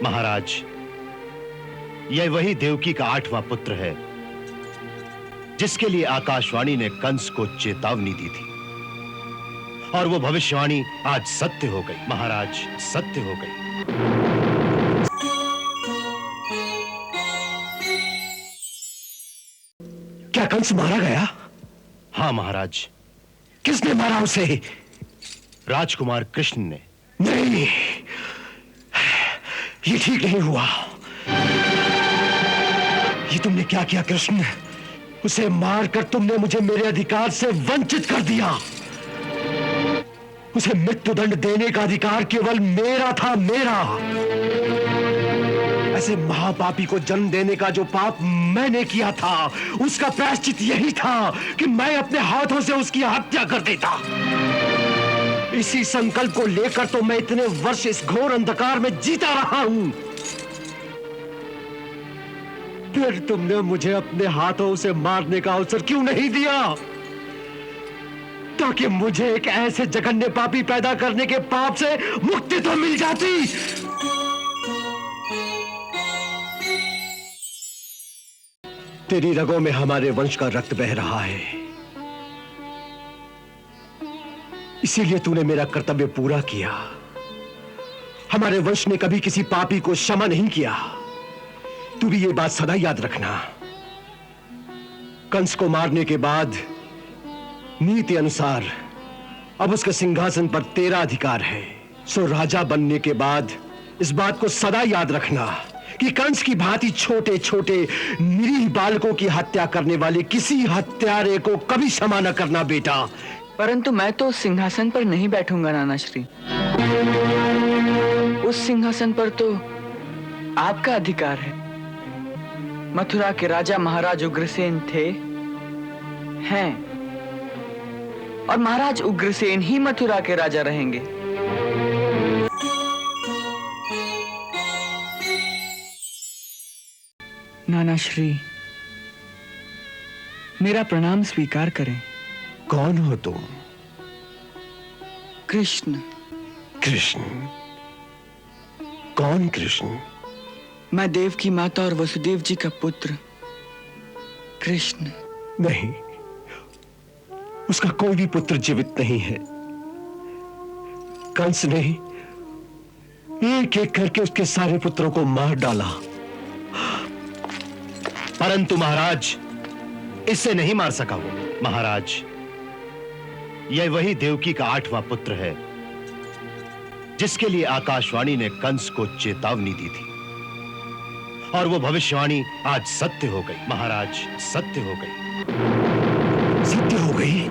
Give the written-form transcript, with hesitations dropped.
महाराज, यह वही देवकी का 8वां पुत्र है जिसके लिए आकाशवाणी ने कंस को चेतावनी दी थी, और वो भविष्यवाणी आज सत्य हो गई। महाराज, सत्य हो गई। क्या कंस मारा गया? हां महाराज। किसने मारा उसे? राजकुमार कृष्ण ने। नहीं, ये ठीक नहीं हुआ। ये तुमने क्या किया कृष्ण? उसे मारकर तुमने मुझे मेरे अधिकार से वंचित कर दिया। उसे मृत्युदंड देने का अधिकार केवल मेरा था, मेरा। ऐसे महापापी को जन्म देने का जो पाप मैंने किया था, उसका प्रायश्चित यही था कि मैं अपने हाथों से उसकी हत्या कर देता। इसी संकल्प को लेकर तो मैं इतने वर्ष इस घोर अंधकार में जीता रहा हूं। फिर तुमने मुझे अपने हाथों से मारने का अवसर क्यों नहीं दिया, ताकि मुझे एक ऐसे जघन्य पापी पैदा करने के पाप से मुक्ति तो मिल जाती। तेरी रगों में हमारे वंश का रक्त बह रहा है, इसीलिए तूने मेरा कर्तव्य पूरा किया। हमारे वंश ने कभी किसी पापी को क्षमा नहीं किया। तू भी ये बात सदा याद रखना। कंस को मारने के बाद नीति अनुसार अब उसके सिंहासन पर तेरा अधिकार है। सो राजा बनने के बाद इस बात को सदा याद रखना कि कंस की भांति छोटे छोटे निरीह बालकों की हत्या करने वाले किसी हत्यारे को कभी क्षमा न करना बेटा। परंतु मैं तो उस सिंहासन पर नहीं बैठूंगा नाना श्री। उस सिंहासन पर तो आपका अधिकार है। मथुरा के राजा महाराज उग्रसेन थे, हैं, और महाराज उग्रसेन ही मथुरा के राजा रहेंगे। नाना श्री, मेरा प्रणाम स्वीकार करें। कौन हो तुम? कृष्ण। कृष्ण? कौन कृष्ण? मैं देव की माता और वसुदेव जी का पुत्र कृष्ण। नहीं, उसका कोई भी पुत्र जीवित नहीं है। कंस ने एक एक करके उसके सारे पुत्रों को मार डाला। परंतु महाराज, इससे नहीं मार सका वो। महाराज, यह वही देवकी का 8वां पुत्र है जिसके लिए आकाशवाणी ने कंस को चेतावनी दी थी, और वो भविष्यवाणी आज सत्य हो गई। महाराज, सत्य हो गई। सत्य हो गई?